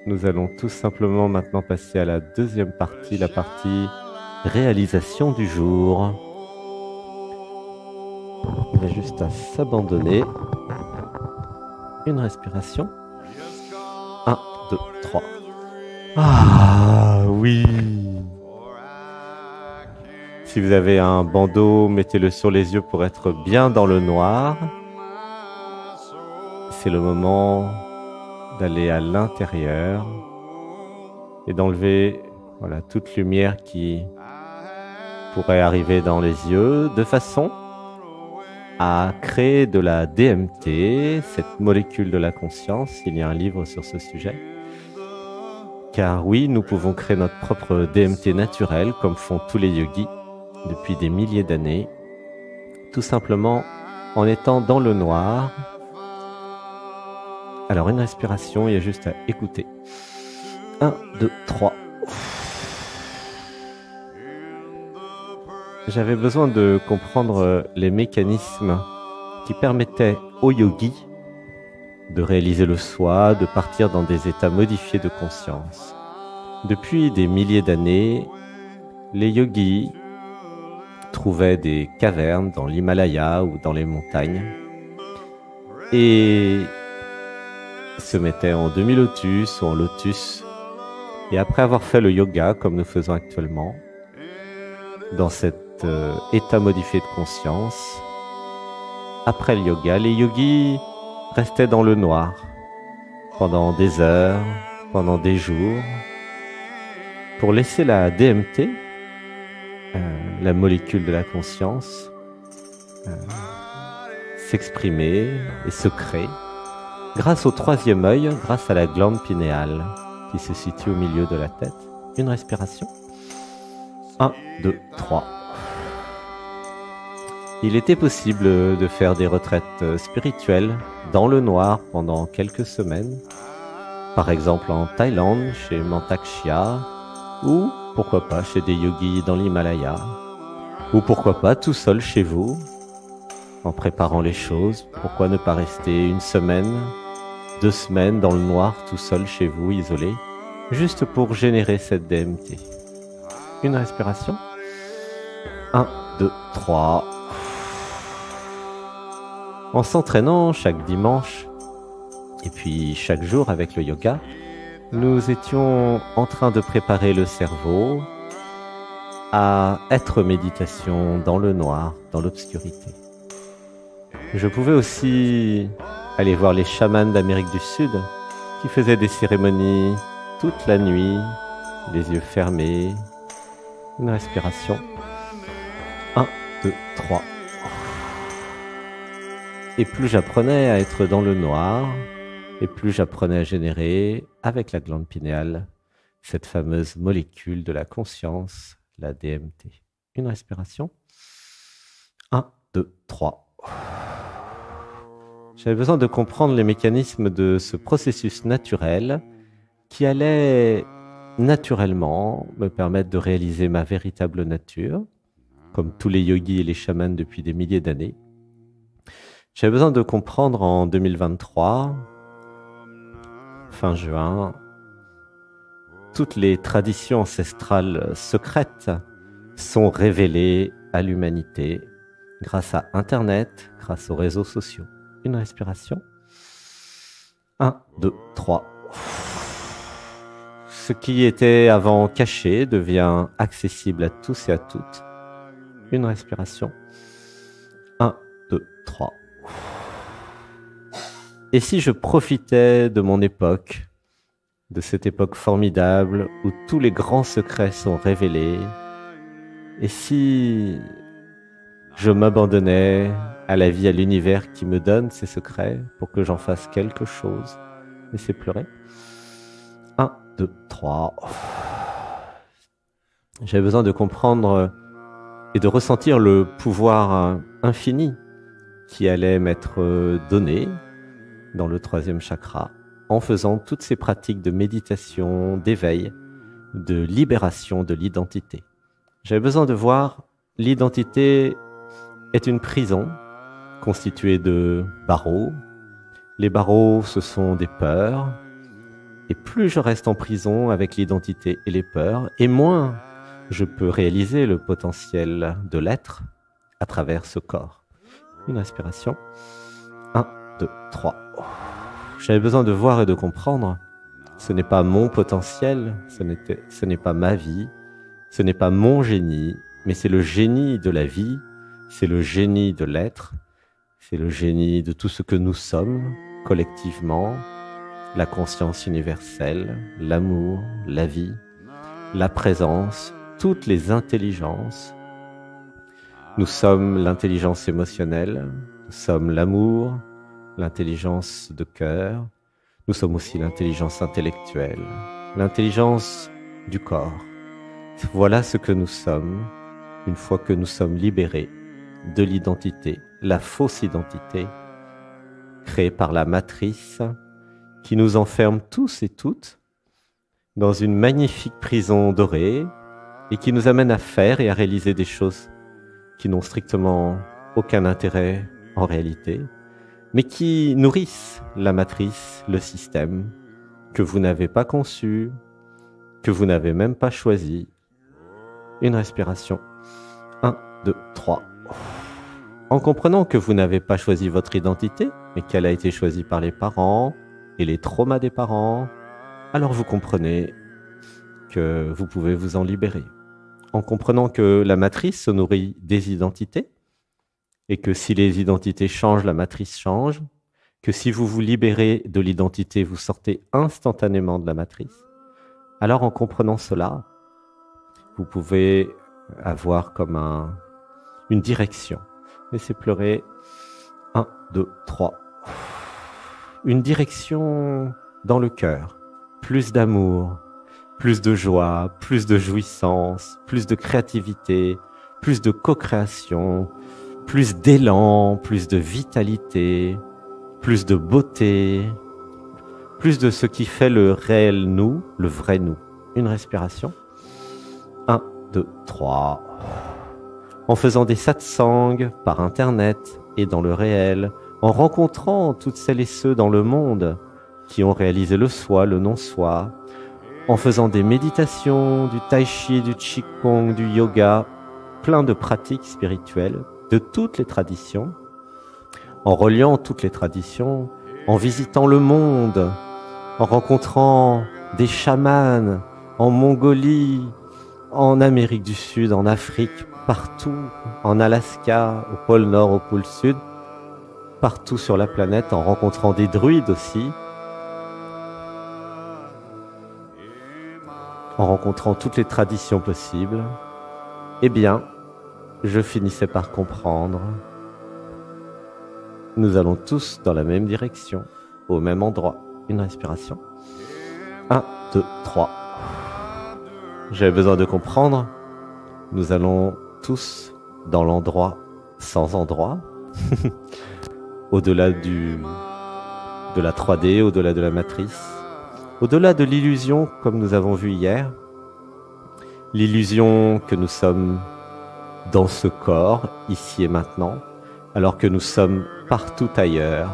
Nous allons tout simplement maintenant passer à la deuxième partie, la partie réalisation du jour. Il a juste à s'abandonner. Une respiration. 1, 2, 3. Ah oui! Si vous avez un bandeau, mettez-le sur les yeux pour être bien dans le noir. C'est le moment d'aller à l'intérieur et d'enlever toute lumière qui pourrait arriver dans les yeux de façon à créer de la DMT, cette molécule de la conscience. Il y a un livre sur ce sujet. Car oui, nous pouvons créer notre propre DMT naturelle, comme font tous les yogis depuis des milliers d'années, tout simplement en étant dans le noir. Alors une respiration, il y a juste à écouter. 1, 2, 3. J'avais besoin de comprendre les mécanismes qui permettaient aux yogis de réaliser le soi, de partir dans des états modifiés de conscience. Depuis des milliers d'années, les yogis trouvaient des cavernes dans l'Himalaya ou dans les montagnes et se mettaient en demi-lotus ou en lotus. Et après avoir fait le yoga, comme nous faisons actuellement, dans cet état modifié de conscience, après le yoga, les yogis restaient dans le noir pendant des heures, pendant des jours, pour laisser la DMT, la molécule de la conscience, s'exprimer et se créer grâce au troisième œil, grâce à la glande pinéale qui se situe au milieu de la tête. Une respiration. 1, 2, 3. Il était possible de faire des retraites spirituelles dans le noir pendant quelques semaines, par exemple en Thaïlande, chez Mantak Chia, ou pourquoi pas chez des yogis dans l'Himalaya, ou pourquoi pas tout seul chez vous, en préparant les choses. Pourquoi ne pas rester une semaine, 2 semaines dans le noir, tout seul chez vous, isolé, juste pour générer cette DMT. Une respiration. 1, 2, 3. En s'entraînant chaque dimanche, et puis chaque jour avec le yoga, nous étions en train de préparer le cerveau à être méditation dans le noir, dans l'obscurité. Je pouvais aussi aller voir les chamans d'Amérique du Sud qui faisaient des cérémonies toute la nuit, les yeux fermés, une respiration. 1, 2, 3. Et plus j'apprenais à être dans le noir, et plus j'apprenais à générer, avec la glande pinéale, cette fameuse molécule de la conscience, la DMT. Une respiration. 1, 2, 3. J'avais besoin de comprendre les mécanismes de ce processus naturel qui allait naturellement me permettre de réaliser ma véritable nature, comme tous les yogis et les chamans depuis des milliers d'années. J'avais besoin de comprendre en 2023, fin juin, toutes les traditions ancestrales secrètes sont révélées à l'humanité grâce à Internet, grâce aux réseaux sociaux. Une respiration. 1, 2, 3. Ce qui était avant caché devient accessible à tous et à toutes. Une respiration. 1, 2, 3. Et si je profitais de mon époque, de cette époque formidable où tous les grands secrets sont révélés, et si je m'abandonnais à la vie, à l'univers qui me donne ces secrets pour que j'en fasse quelque chose, laissez pleurer. 1, 2, 3. J'avais besoin de comprendre et de ressentir le pouvoir infini qui allait m'être donné dans le 3e chakra en faisant toutes ces pratiques de méditation, d'éveil, de libération de l'identité. J'avais besoin de voir l'identité est une prison constituée de barreaux. Les barreaux, ce sont des peurs. Et plus je reste en prison avec l'identité et les peurs, et moins je peux réaliser le potentiel de l'être à travers ce corps. Une respiration. 1, 2, 3. J'avais besoin de voir et de comprendre. Ce n'est pas mon potentiel, ce n'est pas ma vie, ce n'est pas mon génie, mais c'est le génie de la vie, c'est le génie de l'être, c'est le génie de tout ce que nous sommes collectivement, la conscience universelle, l'amour, la vie, la présence, toutes les intelligences. Nous sommes l'intelligence émotionnelle, nous sommes l'amour, l'intelligence de cœur, nous sommes aussi l'intelligence intellectuelle, l'intelligence du corps. Voilà ce que nous sommes une fois que nous sommes libérés de l'identité, la fausse identité créée par la matrice qui nous enferme tous et toutes dans une magnifique prison dorée et qui nous amène à faire et à réaliser des choses qui n'ont strictement aucun intérêt en réalité, mais qui nourrissent la matrice, le système, que vous n'avez pas conçu, que vous n'avez même pas choisi. Une respiration. 1, 2, 3. En comprenant que vous n'avez pas choisi votre identité, mais qu'elle a été choisie par les parents et les traumas des parents, alors vous comprenez que vous pouvez vous en libérer. En comprenant que la matrice se nourrit des identités, et que si les identités changent, la matrice change, que si vous vous libérez de l'identité, vous sortez instantanément de la matrice. Alors en comprenant cela, vous pouvez avoir comme une direction. Laissez pleurer. 1, 2, 3. Une direction dans le cœur. Plus d'amour, plus de joie, plus de jouissance, plus de créativité, plus de co-création, plus d'élan, plus de vitalité, plus de beauté, plus de ce qui fait le réel nous, le vrai nous. Une respiration. 1, 2, 3. En faisant des satsangs par Internet et dans le réel, en rencontrant toutes celles et ceux dans le monde qui ont réalisé le soi, le non-soi, en faisant des méditations, du tai chi, du qigong, du yoga, plein de pratiques spirituelles de toutes les traditions, en reliant toutes les traditions, en visitant le monde, en rencontrant des chamans en Mongolie, en Amérique du Sud, en Afrique, partout, en Alaska, au pôle Nord, au pôle Sud, partout sur la planète, en rencontrant des druides aussi, en rencontrant toutes les traditions possibles, eh bien, je finissais par comprendre. Nous allons tous dans la même direction, au même endroit. Une respiration. 1, 2, 3. J'avais besoin de comprendre. Nous allons tous dans l'endroit sans endroit, au-delà de la 3D, au-delà de la matrice, au-delà de l'illusion comme nous avons vu hier, l'illusion que nous sommes dans ce corps, ici et maintenant, alors que nous sommes partout ailleurs,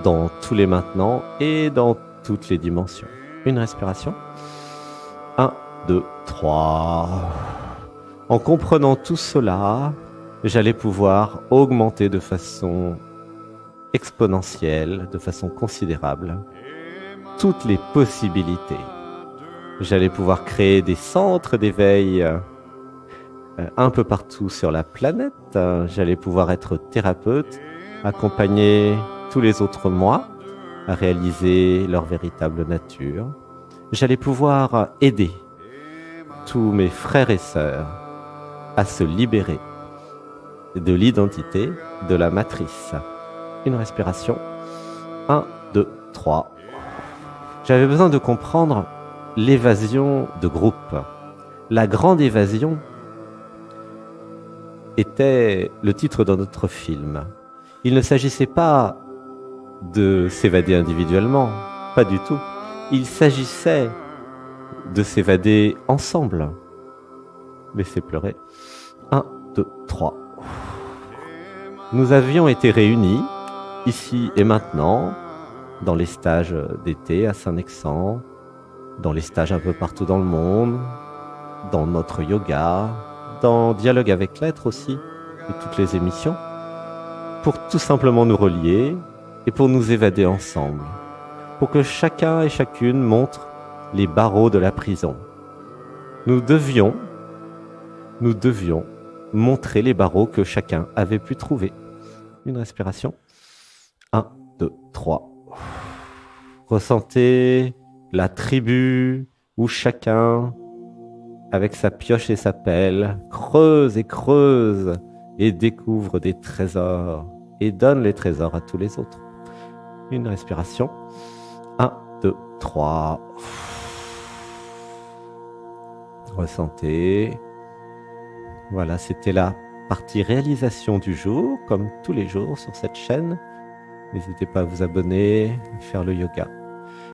dans tous les maintenant et dans toutes les dimensions. Une respiration. 1, 2, 3. En comprenant tout cela, j'allais pouvoir augmenter de façon exponentielle, de façon considérable, toutes les possibilités. J'allais pouvoir créer des centres d'éveil un peu partout sur la planète. J'allais pouvoir être thérapeute, accompagner tous les autres moi à réaliser leur véritable nature. J'allais pouvoir aider tous mes frères et sœurs à se libérer de l'identité de la matrice. Une respiration. 1, 2, 3. J'avais besoin de comprendre l'évasion de groupe. La grande évasion était le titre de notre film. Il ne s'agissait pas de s'évader individuellement, pas du tout. Il s'agissait de s'évader ensemble. Laissez pleurer. 1, 2, 3. Nous avions été réunis, ici et maintenant, dans les stages d'été à Saint-Nexan, dans les stages un peu partout dans le monde, dans notre yoga, dans Dialogue avec l'être aussi, et toutes les émissions, pour tout simplement nous relier et pour nous évader ensemble, pour que chacun et chacune montre les barreaux de la prison. Nous devions montrer les barreaux que chacun avait pu trouver. Une respiration. 1, 2, 3. Ressentez la tribu où chacun, avec sa pioche et sa pelle, creuse et découvre des trésors et donne les trésors à tous les autres. Une respiration. 1, 2, 3. Ressentez. Voilà, c'était la partie réalisation du jour, comme tous les jours sur cette chaîne. N'hésitez pas à vous abonner, faire le yoga.